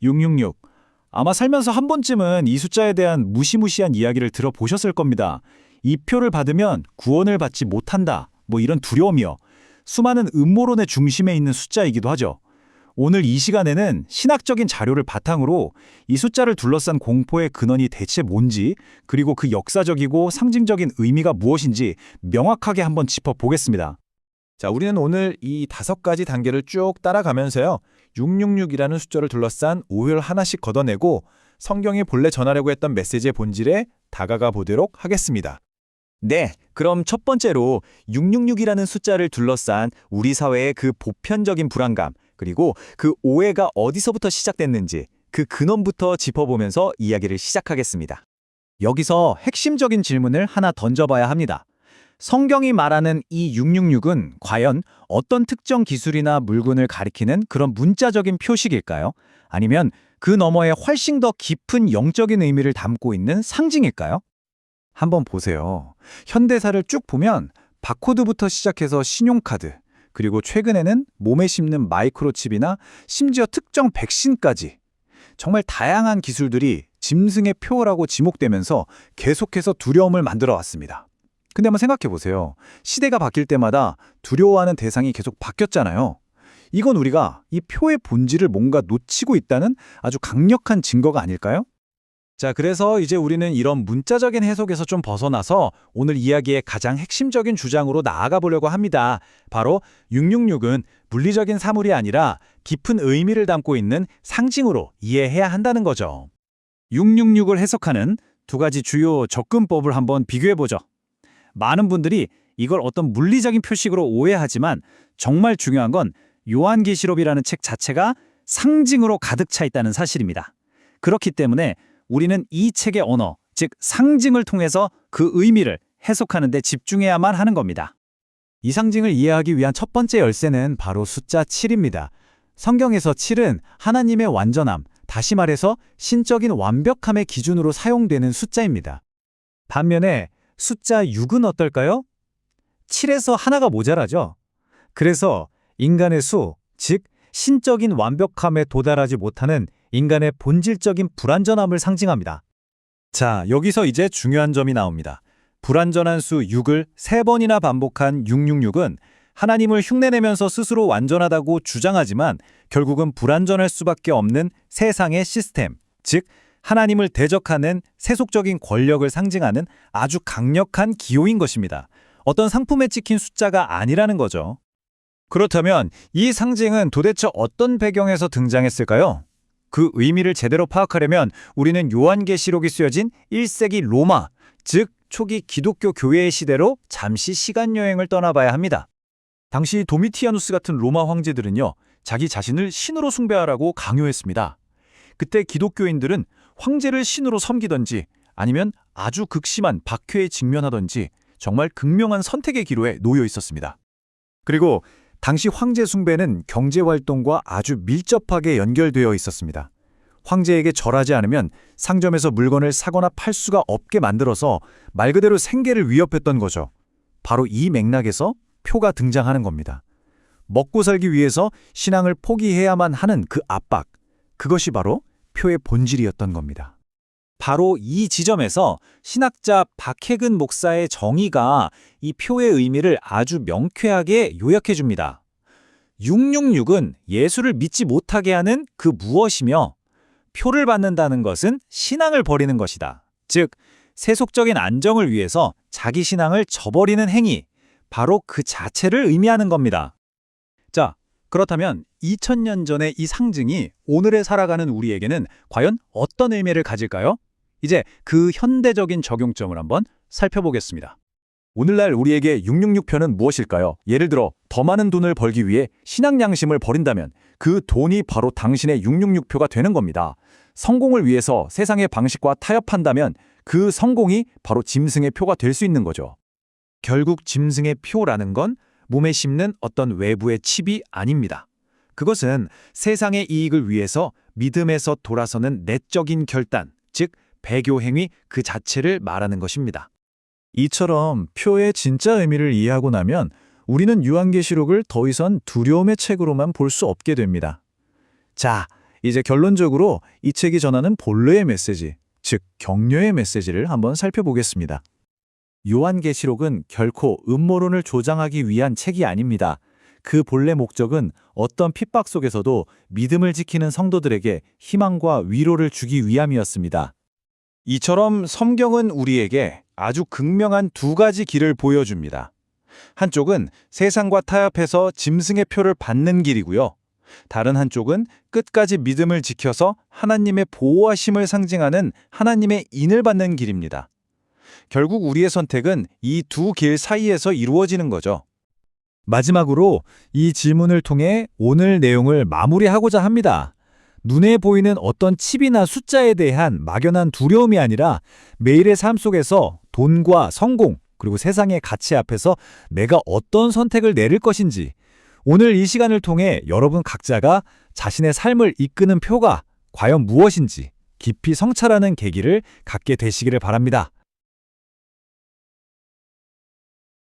666. 아마 살면서 한 번쯤은 이 숫자에 대한 무시무시한 이야기를 들어보셨을 겁니다. 이 표를 받으면 구원을 받지 못한다. 뭐 이런 두려움이요. 수많은 음모론의 중심에 있는 숫자이기도 하죠. 오늘 이 시간에는 신학적인 자료를 바탕으로 이 숫자를 둘러싼 공포의 근원이 대체 뭔지, 그리고 그 역사적이고 상징적인 의미가 무엇인지 명확하게 한번 짚어보겠습니다. 자, 우리는 오늘 이 5가지 단계를 쭉 따라가면서요. 666이라는 숫자를 둘러싼 오해를 하나씩 걷어내고 성경이 본래 전하려고 했던 메시지의 본질에 다가가 보도록 하겠습니다. 네, 그럼 첫 번째로 666이라는 숫자를 둘러싼 우리 사회의 그 보편적인 불안감, 그리고 그 오해가 어디서부터 시작됐는지 그 근원부터 짚어보면서 이야기를 시작하겠습니다. 여기서 핵심적인 질문을 하나 던져봐야 합니다. 성경이 말하는 이 666은 과연 어떤 특정 기술이나 물건을 가리키는 그런 문자적인 표식일까요? 아니면 그 너머에 훨씬 더 깊은 영적인 의미를 담고 있는 상징일까요? 한번 보세요. 현대사를 쭉 보면 바코드부터 시작해서 신용카드, 그리고 최근에는 몸에 심는 마이크로칩이나 심지어 특정 백신까지 정말 다양한 기술들이 짐승의 표라고 지목되면서 계속해서 두려움을 만들어 왔습니다. 근데 한번 생각해 보세요. 시대가 바뀔 때마다 두려워하는 대상이 계속 바뀌었잖아요. 이건 우리가 이 표의 본질을 뭔가 놓치고 있다는 아주 강력한 증거가 아닐까요? 자, 그래서 이제 우리는 이런 문자적인 해석에서 좀 벗어나서 오늘 이야기의 가장 핵심적인 주장으로 나아가 보려고 합니다. 바로 666은 물리적인 사물이 아니라 깊은 의미를 담고 있는 상징으로 이해해야 한다는 거죠. 666을 해석하는 두 가지 주요 접근법을 한번 비교해보죠. 많은 분들이 이걸 어떤 물리적인 표식으로 오해하지만 정말 중요한 건 요한계시록이라는 책 자체가 상징으로 가득 차 있다는 사실입니다. 그렇기 때문에 우리는 이 책의 언어, 즉 상징을 통해서 그 의미를 해석하는 데 집중해야만 하는 겁니다. 이 상징을 이해하기 위한 첫 번째 열쇠는 바로 숫자 7입니다. 성경에서 7은 하나님의 완전함, 다시 말해서 신적인 완벽함의 기준으로 사용되는 숫자입니다. 반면에 숫자 6은 어떨까요? 7에서 하나가 모자라죠. 그래서 인간의 수, 즉 신적인 완벽함에 도달하지 못하는 인간의 본질적인 불완전함을 상징합니다. 자, 여기서 이제 중요한 점이 나옵니다. 불완전한 수 6을 3번이나 반복한 666은 하나님을 흉내내면서 스스로 완전하다고 주장하지만 결국은 불완전할 수밖에 없는 세상의 시스템, 즉 하나님을 대적하는 세속적인 권력을 상징하는 아주 강력한 기호인 것입니다. 어떤 상품에 찍힌 숫자가 아니라는 거죠. 그렇다면 이 상징은 도대체 어떤 배경에서 등장했을까요? 그 의미를 제대로 파악하려면 우리는 요한계시록이 쓰여진 1세기 로마, 즉 초기 기독교 교회의 시대로 잠시 시간여행을 떠나봐야 합니다. 당시 도미티아누스 같은 로마 황제들은요, 자기 자신을 신으로 숭배하라고 강요했습니다. 그때 기독교인들은 황제를 신으로 섬기던지 아니면 아주 극심한 박해에 직면하던지 정말 극명한 선택의 기로에 놓여 있었습니다. 그리고 당시 황제 숭배는 경제활동과 아주 밀접하게 연결되어 있었습니다. 황제에게 절하지 않으면 상점에서 물건을 사거나 팔 수가 없게 만들어서 말 그대로 생계를 위협했던 거죠. 바로 이 맥락에서 표가 등장하는 겁니다. 먹고 살기 위해서 신앙을 포기해야만 하는 그 압박, 그것이 바로 표의 본질이었던 겁니다. 바로 이 지점에서 신학자 박해근 목사의 정의가 이 표의 의미를 아주 명쾌하게 요약해 줍니다. 666은 예수를 믿지 못하게 하는 그 무엇이며 표를 받는다는 것은 신앙을 버리는 것이다. 즉, 세속적인 안정을 위해서 자기 신앙을 저버리는 행위, 바로 그 자체를 의미하는 겁니다. 자, 그렇다면 2000년 전의 이 상징이 오늘에 살아가는 우리에게는 과연 어떤 의미를 가질까요? 이제 그 현대적인 적용점을 한번 살펴보겠습니다. 오늘날 우리에게 666표는 무엇일까요? 예를 들어 더 많은 돈을 벌기 위해 신앙 양심을 버린다면 그 돈이 바로 당신의 666표가 되는 겁니다. 성공을 위해서 세상의 방식과 타협한다면 그 성공이 바로 짐승의 표가 될 수 있는 거죠. 결국 짐승의 표라는 건 몸에 심는 어떤 외부의 칩이 아닙니다. 그것은 세상의 이익을 위해서 믿음에서 돌아서는 내적인 결단, 즉 배교 행위 그 자체를 말하는 것입니다. 이처럼 표의 진짜 의미를 이해하고 나면 우리는 요한계시록을 더 이상 두려움의 책으로만 볼 수 없게 됩니다. 자, 이제 결론적으로 이 책이 전하는 본래의 메시지, 즉 격려의 메시지를 한번 살펴보겠습니다. 요한계시록은 결코 음모론을 조장하기 위한 책이 아닙니다. 그 본래 목적은 어떤 핍박 속에서도 믿음을 지키는 성도들에게 희망과 위로를 주기 위함이었습니다. 이처럼 성경은 우리에게 아주 극명한 두 가지 길을 보여줍니다. 한쪽은 세상과 타협해서 짐승의 표를 받는 길이고요. 다른 한쪽은 끝까지 믿음을 지켜서 하나님의 보호하심을 상징하는 하나님의 인을 받는 길입니다. 결국 우리의 선택은 이 두 길 사이에서 이루어지는 거죠. 마지막으로 이 질문을 통해 오늘 내용을 마무리하고자 합니다. 눈에 보이는 어떤 칩이나 숫자에 대한 막연한 두려움이 아니라 매일의 삶 속에서 돈과 성공, 그리고 세상의 가치 앞에서 내가 어떤 선택을 내릴 것인지, 오늘 이 시간을 통해 여러분 각자가 자신의 삶을 이끄는 표가 과연 무엇인지 깊이 성찰하는 계기를 갖게 되시기를 바랍니다.